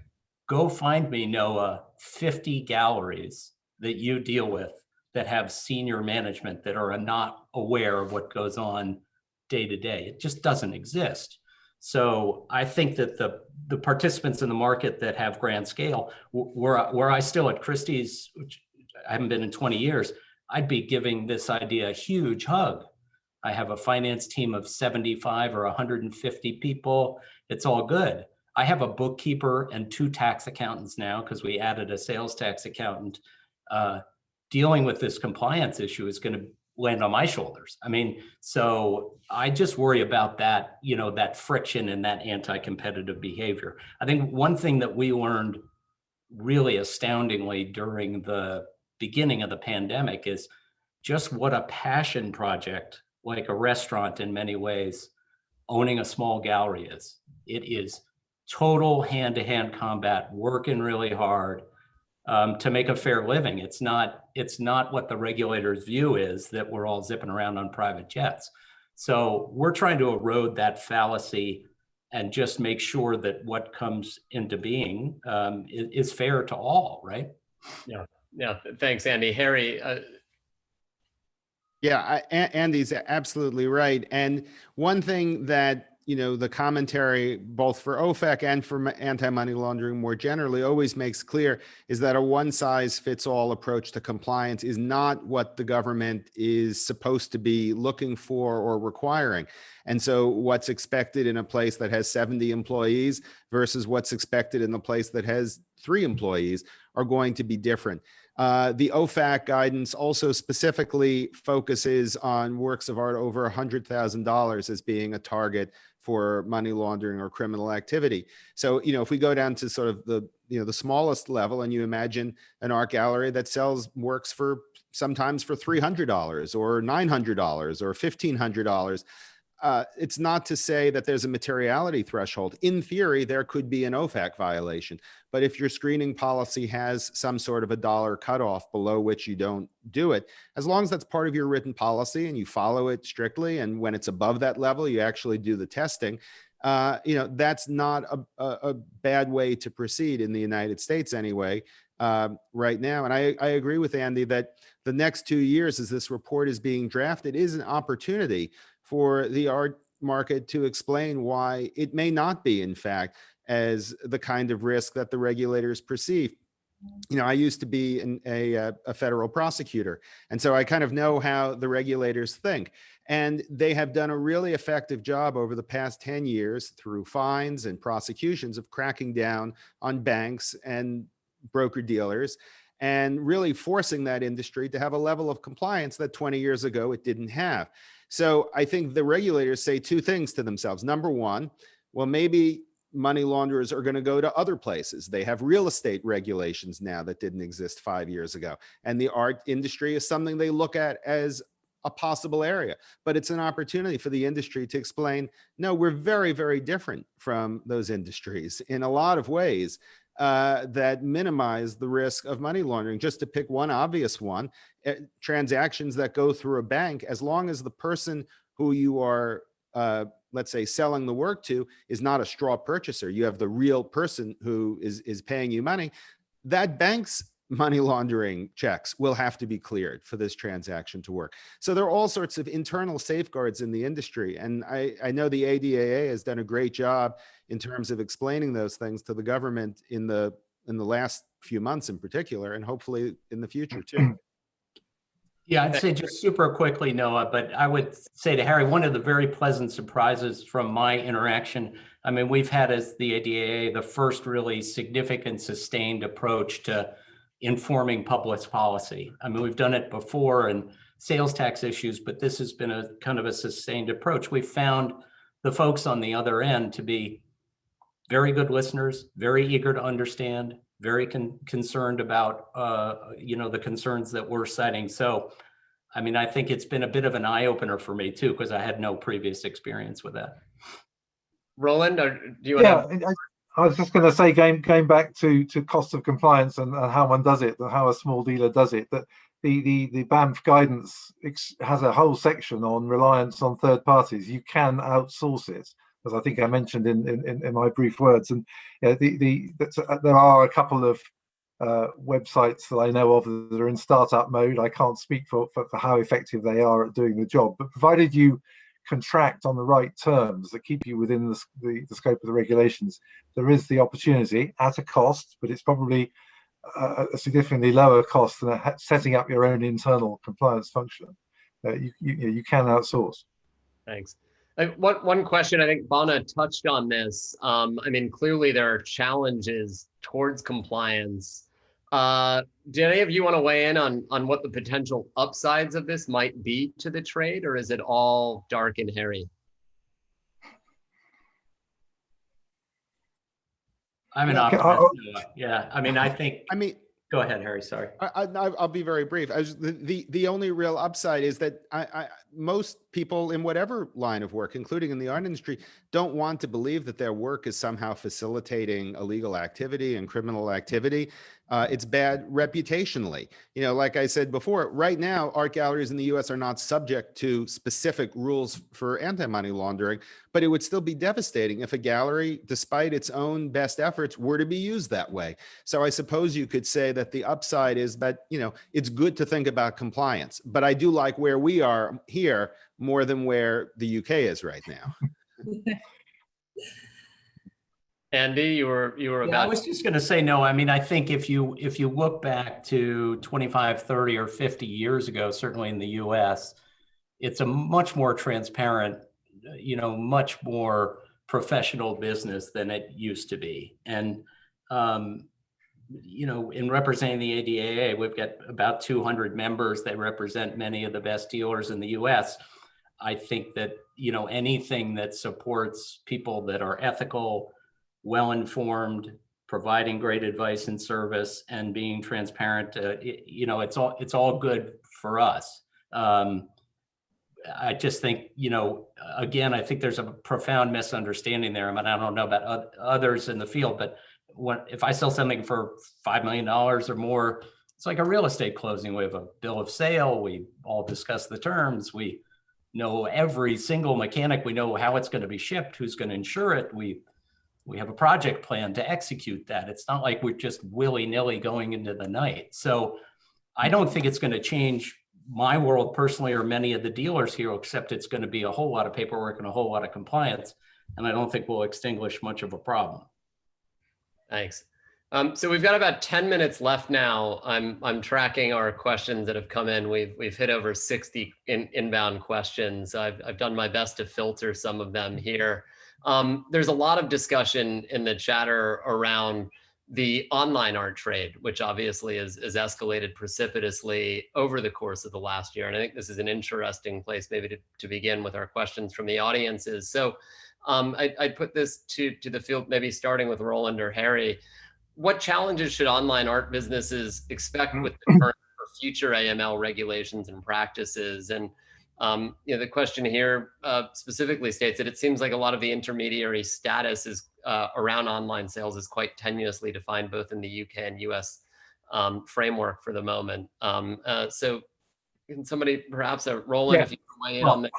Speaker 5: go find me, Noah, 50 galleries that you deal with that have senior management that are not aware of what goes on day to day. It just doesn't exist. So I think that the participants in the market that have grand scale, where I still at Christie's, which I haven't been in 20 years, I'd be giving this idea a huge hug. I have a finance team of 75 or 150 people. It's all good. I have a bookkeeper and 2 tax accountants now because we added a sales tax accountant. Dealing with this compliance issue is going to land on my shoulders. I mean, so I just worry about that, you know, that friction and that anti-competitive behavior. I think one thing that we learned really astoundingly during the beginning of the pandemic is just what a passion project, like a restaurant in many ways, owning a small gallery is. It is total hand-to-hand combat, working really hard to make a fair living. It's not what the regulator's view is, that we're all zipping around on private jets. So we're trying to erode that fallacy and just make sure that what comes into being is fair to all, right?
Speaker 1: Yeah. Thanks, Andy. Harry.
Speaker 3: Yeah, Andy's absolutely right. And one thing that, you know, the commentary both for OFAC and for anti-money laundering more generally always makes clear is that a one-size-fits-all approach to compliance is not what the government is supposed to be looking for or requiring. And so what's expected in a place that has 70 employees versus what's expected in the place that has 3 employees are going to be different. The OFAC guidance also specifically focuses on works of art over $100,000 as being a target for money laundering or criminal activity. So, you know, if we go down to sort of the, you know, the smallest level, and you imagine an art gallery that sells works for sometimes for $300 or $900 or $1,500, it's not to say that there's a materiality threshold. In theory, there could be an OFAC violation, but if your screening policy has some sort of a dollar cutoff below which you don't do it, as long as that's part of your written policy and you follow it strictly, and when it's above that level, you actually do the testing, that's not a bad way to proceed in the United States anyway, right now. And I agree with Andy that the next 2 years, as this report is being drafted, is an opportunity for the art market to explain why it may not be, in fact, as the kind of risk that the regulators perceive. I used to be a federal prosecutor, and so I kind of know how the regulators think. And they have done a really effective job over the past 10 years through fines and prosecutions of cracking down on banks and broker-dealers and really forcing that industry to have a level of compliance that 20 years ago it didn't have. So I think the regulators say two things to themselves. Number one, well, maybe money launderers are going to go to other places. They have real estate regulations now that didn't exist 5 years ago. And the art industry is something they look at as a possible area. But it's an opportunity for the industry to explain, no, we're very, very different from those industries in a lot of ways that minimize the risk of money laundering. Just to pick one obvious one, transactions that go through a bank, as long as the person who you are, let's say, selling the work to is not a straw purchaser, you have the real person who is paying you money, that bank's money laundering checks will have to be cleared for this transaction to work. So there are all sorts of internal safeguards in the industry. And I know the ADAA has done a great job in terms of explaining those things to the government in the last few months in particular, and hopefully in the future too.
Speaker 5: Yeah, I'd say just super quickly, Noah, but I would say to Harry, one of the very pleasant surprises from my interaction, I mean, we've had as the ADAA the first really significant sustained approach to informing public policy. I mean, we've done it before in sales tax issues, but this has been a kind of a sustained approach. We've found the folks on the other end to be very good listeners, very eager to understand, very concerned about, the concerns that we're citing. So, I mean, I think it's been a bit of an eye opener for me too, because I had no previous experience with that.
Speaker 1: Roland, do you want to?
Speaker 2: I was just going to say, going back to cost of compliance and how one does it, and how a small dealer does it, that the BAMF guidance has a whole section on reliance on third parties. You can outsource it, as I think I mentioned in my brief words. And there are a couple of websites that I know of that are in startup mode. I can't speak for how effective they are at doing the job, but provided you contract on the right terms that keep you within the scope of the regulations, there is the opportunity at a cost, but it's probably a significantly lower cost than setting up your own internal compliance function. You can outsource. Thanks.
Speaker 1: One question, I think Bona touched on this. I mean, clearly there are challenges towards compliance. Do any of you want to weigh in on what the potential upsides of this might be to the trade, or is it all dark and hairy?
Speaker 5: I'm an optimist. Yeah, I mean, I think. Go ahead, Harry. Sorry.
Speaker 3: I'll be very brief. The only real upside is that most people in whatever line of work, including in the art industry, don't want to believe that their work is somehow facilitating illegal activity and criminal activity. It's bad reputationally. Like I said before, right now, art galleries in the US are not subject to specific rules for anti-money laundering, but it would still be devastating if a gallery, despite its own best efforts, were to be used that way. So I suppose you could say that the upside is that, it's good to think about compliance, but I do like where we are here more than where the UK is right now.
Speaker 1: Andy, you were about.
Speaker 5: I was just going to say, no, I mean, I think if you look back to 25, 30 or 50 years ago, certainly in the US, it's a much more transparent, much more professional business than it used to be. And, in representing the ADAA, we've got about 200 members that represent many of the best dealers in the US. I think that, anything that supports people that are ethical, well-informed, providing great advice and service, and being transparent, it's all good for us. I just think, again, I think there's a profound misunderstanding there. I mean, I don't know about others in the field, but if I sell something for $5 million or more, it's like a real estate closing. We have a bill of sale. We all discuss the terms. We know every single mechanic. We know how it's going to be shipped, who's going to insure it. We have a project plan to execute that. It's not like we're just willy-nilly going into the night. So I don't think it's going to change my world personally, or many of the dealers here, except it's going to be a whole lot of paperwork and a whole lot of compliance. And I don't think we'll extinguish much of a problem.
Speaker 1: Thanks. So we've got about 10 minutes left now. I'm tracking our questions that have come in. We've hit over 60 inbound questions. I've done my best to filter some of them here. There's a lot of discussion in the chatter around the online art trade, which obviously has escalated precipitously over the course of the last year. And I think this is an interesting place maybe to begin with our questions from the audiences. So I'd put this to the field, maybe starting with Roland or Harry. What challenges should online art businesses expect with the current or future AML regulations and practices? And the question here specifically states that it seems like a lot of the intermediary status is around online sales is quite tenuously defined both in the UK and US framework for the moment. So can somebody, perhaps Roland, if you can weigh in on this?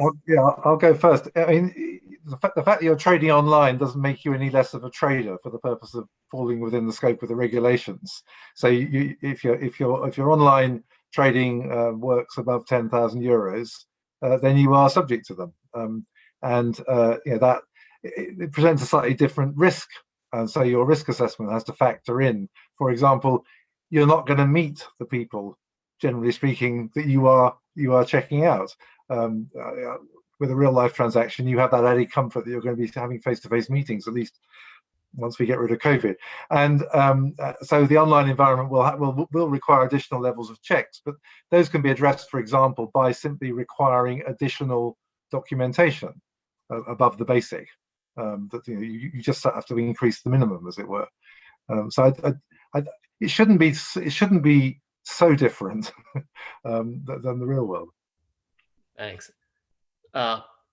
Speaker 2: I'll go first. I mean, the fact that you're trading online doesn't make you any less of a trader for the purpose of falling within the scope of the regulations. So if your online trading works above 10,000 euros, then you are subject to them, that it presents a slightly different risk, and so your risk assessment has to factor in. For example, you're not going to meet the people, generally speaking, that you are checking out. With a real life transaction, you have that added comfort that you're going to be having face-to-face meetings, at least once we get rid of COVID. And so the online environment will require additional levels of checks, but those can be addressed, for example, by simply requiring additional documentation above the basic. That you just have to increase the minimum, as it were. So it shouldn't be so different than the real world.
Speaker 1: Thanks.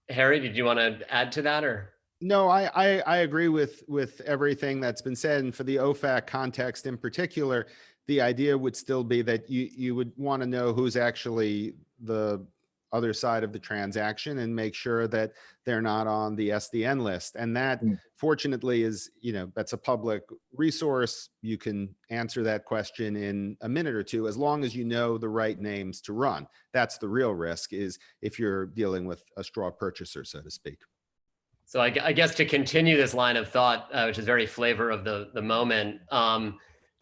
Speaker 1: Harry, did you want to add to that, or?
Speaker 3: No, I agree with everything that's been said. And for the OFAC context in particular, the idea would still be that you would want to know who's actually the other side of the transaction and make sure that they're not on the SDN list. And that fortunately is, that's a public resource. You can answer that question in a minute or two, as long as you know the right names to run. That's the real risk, is if you're dealing with a straw purchaser, so to speak.
Speaker 1: So I guess to continue this line of thought, which is very flavor of the moment,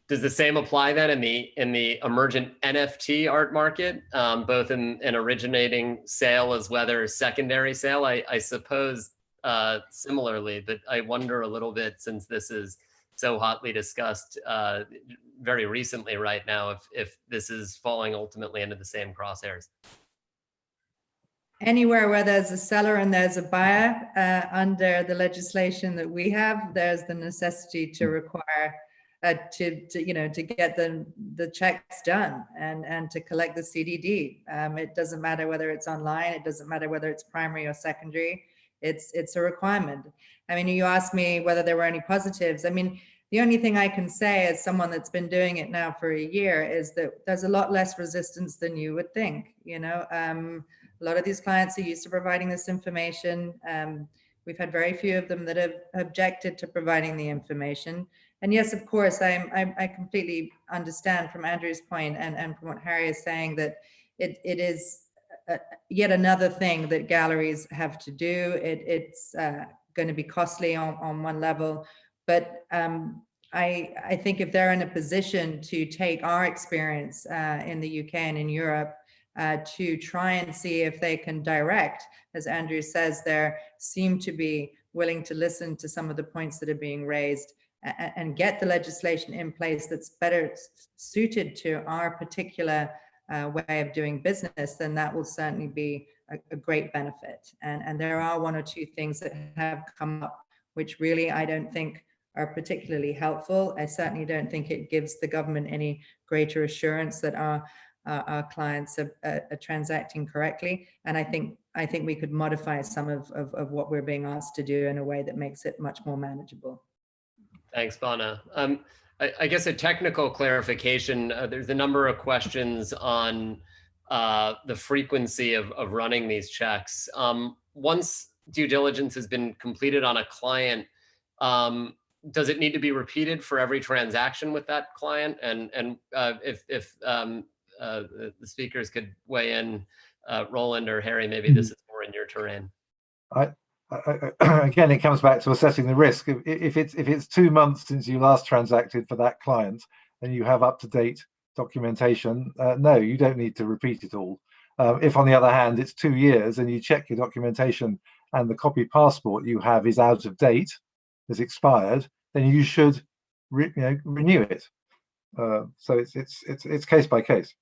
Speaker 1: does the same apply then in the emergent NFT art market, both in an originating sale as well as secondary sale? I suppose similarly, but I wonder a little bit, since this is so hotly discussed very recently right now, if this is falling ultimately into the same crosshairs.
Speaker 4: Anywhere where there's a seller and there's a buyer, under the legislation that we have, there's the necessity to require to get the checks done and to collect the CDD. It doesn't matter whether it's online, it doesn't matter whether it's primary or secondary. It's a requirement. I mean, you asked me whether there were any positives. I mean, the only thing I can say as someone that's been doing it now for a year is that there's a lot less resistance than you would think. A lot of these clients are used to providing this information. We've had very few of them that have objected to providing the information. And yes, of course, I completely understand from Andrew's point and from what Harry is saying that it is yet another thing that galleries have to do. It's going to be costly on one level, but I think if they're in a position to take our experience in the UK and in Europe, to try and see if they can direct, as Andrew says, they seem to be willing to listen to some of the points that are being raised and get the legislation in place that's better suited to our particular way of doing business, then that will certainly be a great benefit. And there are one or two things that have come up which really I don't think are particularly helpful. I certainly don't think it gives the government any greater assurance that our our clients are transacting correctly. And I think we could modify some of what we're being asked to do in a way that makes it much more manageable.
Speaker 1: Thanks, Bona. I guess a technical clarification, there's a number of questions on the frequency of running these checks. Once due diligence has been completed on a client, does it need to be repeated for every transaction with that client? And if the speakers could weigh in, Roland or Harry, maybe this is more in your terrain.
Speaker 2: Again, it comes back to assessing the risk. If it's 2 months since you last transacted for that client and you have up-to-date documentation, no, you don't need to repeat it all. If, on the other hand, it's 2 years and you check your documentation and the copy passport you have is out of date, is expired, then you should renew it. So it's case by case.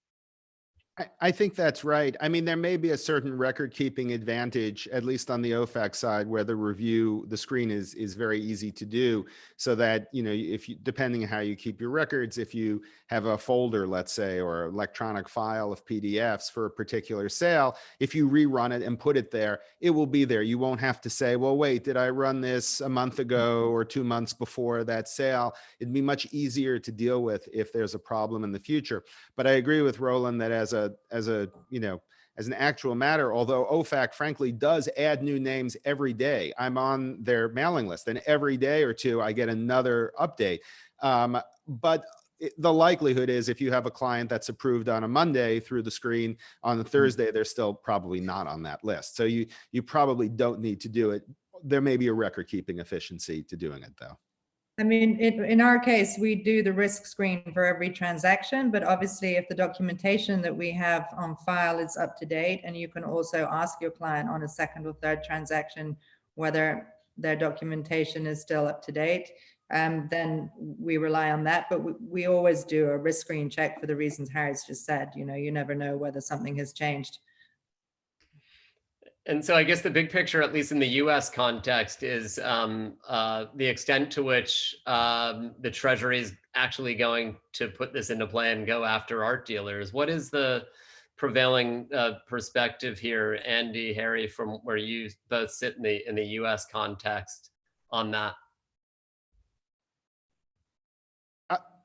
Speaker 3: I think that's right. I mean, there may be a certain record keeping advantage, at least on the OFAC side, where the screen is very easy to do, so that, if you, depending on how you keep your records, if you have a folder, let's say, or electronic file of PDFs for a particular sale, if you rerun it and put it there, it will be there. You won't have to say, well, wait, did I run this a month ago or 2 months before that sale? It'd be much easier to deal with if there's a problem in the future. But I agree with Roland that as an actual matter, although OFAC frankly does add new names every day. I'm on their mailing list, and every day or two I get another update. But the likelihood is, if you have a client that's approved on a Monday through the screen, on a Thursday they're still probably not on that list. So you probably don't need to do it. There may be a record keeping efficiency to doing it, though.
Speaker 4: I mean, in our case, we do the risk screen for every transaction, but obviously if the documentation that we have on file is up to date, and you can also ask your client on a second or third transaction whether their documentation is still up to date, then we rely on that. But we always do a risk screen check for the reasons Harry's just said. You never know whether something has changed.
Speaker 1: And so I guess the big picture, at least in the US context, is the extent to which the Treasury is actually going to put this into play and go after art dealers. What is the prevailing perspective here, Andy, Harry, from where you both sit in the US context on that?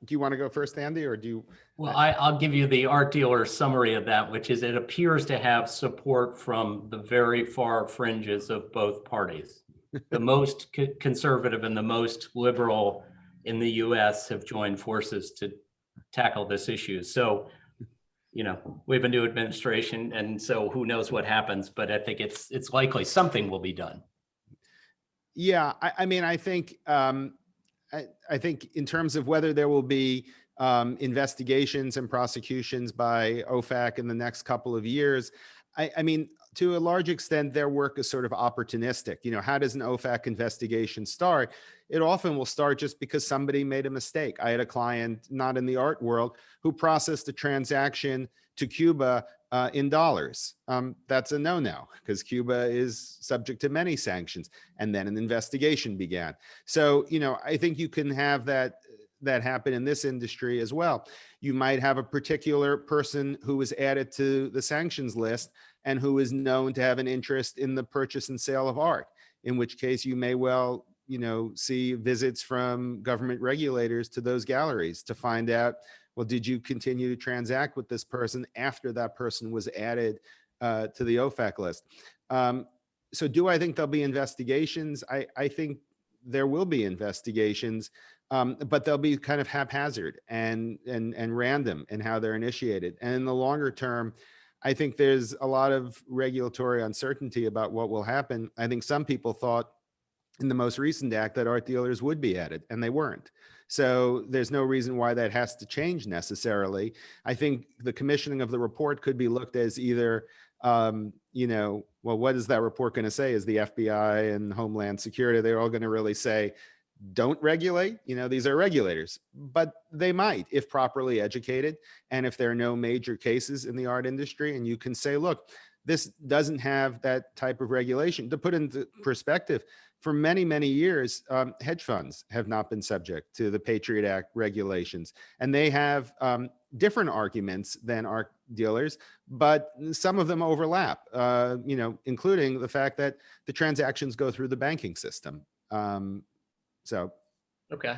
Speaker 3: Do you want to go first, Andy, or do you?
Speaker 5: Well, I'll give you the art dealer summary of that, which is it appears to have support from the very far fringes of both parties. The most conservative and the most liberal in the US have joined forces to tackle this issue. So, we have a new administration, and so who knows what happens, but I think it's likely something will be done.
Speaker 3: Yeah, I mean, I think in terms of whether there will be investigations and prosecutions by OFAC in the next couple of years, I mean, to a large extent, their work is sort of opportunistic. How does an OFAC investigation start? It often will start just because somebody made a mistake. I had a client, not in the art world, who processed a transaction to Cuba in dollars. That's a no-no, because Cuba is subject to many sanctions. And then an investigation began. So, I think you can have that happen in this industry as well. You might have a particular person who is added to the sanctions list and who is known to have an interest in the purchase and sale of art, in which case you may well, see visits from government regulators to those galleries to find out, well, did you continue to transact with this person after that person was added to the OFAC list? So do I think there'll be investigations? I think there will be investigations, but they'll be kind of haphazard and random in how they're initiated. And in the longer term, I think there's a lot of regulatory uncertainty about what will happen. I think some people thought in the most recent act that art dealers would be added, and they weren't. So there's no reason why that has to change necessarily. I think the commissioning of the report could be looked as either, well, what is that report going to say? Is the FBI and Homeland Security, they're all going to really say, don't regulate? These are regulators, but they might if properly educated. And if there are no major cases in the art industry, and you can say, look, this doesn't have that type of regulation. To put into perspective, for many, many years, hedge funds have not been subject to the Patriot Act regulations. And they have, different arguments than art dealers, but some of them overlap, you know, including the fact that the transactions go through the banking system.
Speaker 1: Okay.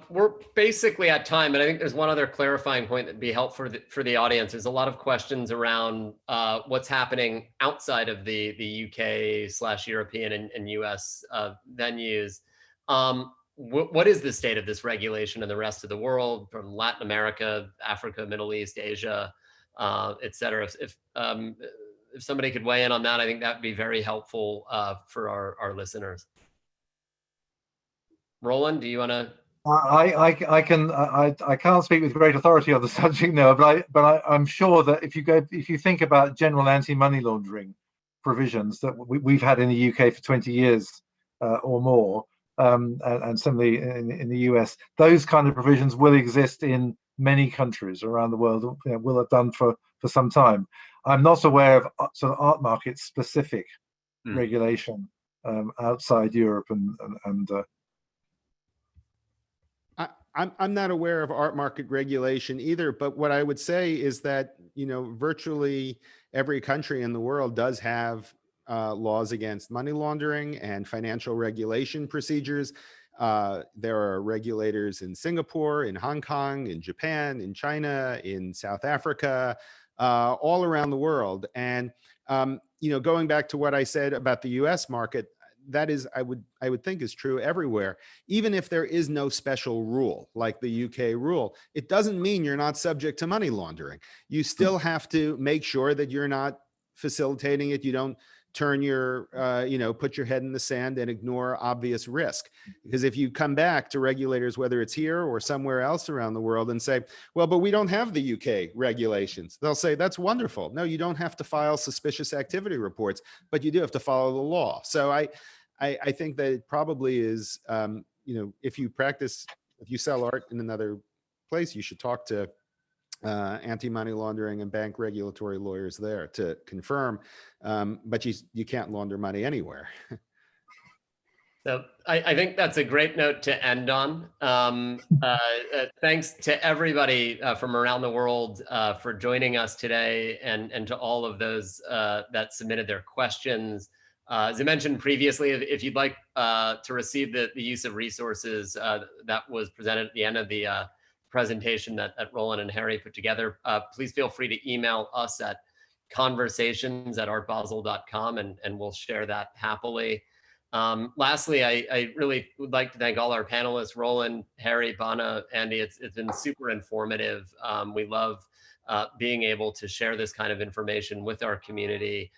Speaker 1: We're basically at time, but I think there's one other clarifying point that'd be helpful for the audience. There's a lot of questions around what's happening outside of the UK/European and US venues. What is the state of this regulation in the rest of the world, from Latin America, Africa, Middle East, Asia, et cetera? If somebody could weigh in on that, I think that'd be very helpful for our listeners. Roland, do you want to?
Speaker 2: I can't speak with great authority on the subject now, but I'm sure that if you think about general anti-money laundering provisions that we've had in the UK for 20 years or more, and similarly in the US, those kind of provisions will exist in many countries around the world. You know, will have done for some time. I'm not aware of sort of art market specific regulation outside Europe and
Speaker 3: I'm not aware of art market regulation either, but what I would say is that, you know, virtually every country in the world does have laws against money laundering and financial regulation procedures. There are regulators in Singapore, in Hong Kong, in Japan, in China, in South Africa, all around the world. And, you know, going back to what I said about the US market, that is, I would think is true everywhere. Even if there is no special rule like the UK rule, it doesn't mean you're not subject to money laundering. You still have to make sure that you're not facilitating it. You don't turn your, you know, put your head in the sand and ignore obvious risk. Because if you come back to regulators, whether it's here or somewhere else around the world, and say, well, but we don't have the UK regulations, they'll say, that's wonderful. No, you don't have to file suspicious activity reports, but you do have to follow the law. So I think that it probably is, you know, if you sell art in another place, you should talk to anti-money laundering and bank regulatory lawyers there to confirm, but you can't launder money anywhere.
Speaker 1: So I think that's a great note to end on. Thanks to everybody from around the world for joining us today, and to all of those that submitted their questions. As I mentioned previously, if you'd like to receive the use of resources that was presented at the end of the presentation that Roland and Harry put together, please feel free to email us at conversations@artbasel.com, and we'll share that happily. Lastly, I really would like to thank all our panelists, Roland, Harry, Bona, Andy. It's been super informative. We love being able to share this kind of information with our community.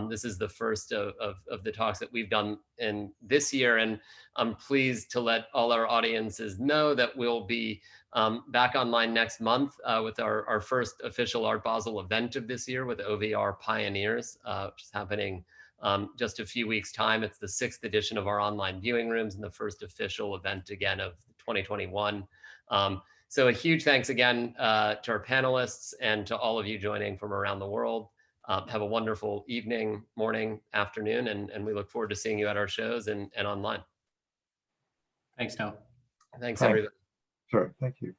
Speaker 1: This is the first of the talks that we've done in this year, and I'm pleased to let all our audiences know that we'll be back online next month with our first official Art Basel event of this year with OVR Pioneers, which is happening just a few weeks' time. It's the 6th edition of our online viewing rooms and the first official event again of 2021. So a huge thanks again to our panelists and to all of you joining from around the world. Have a wonderful evening, morning, afternoon, and we look forward to seeing you at our shows and online.
Speaker 5: Thanks, Noah.
Speaker 1: Thanks, everybody.
Speaker 2: Sure, thank you.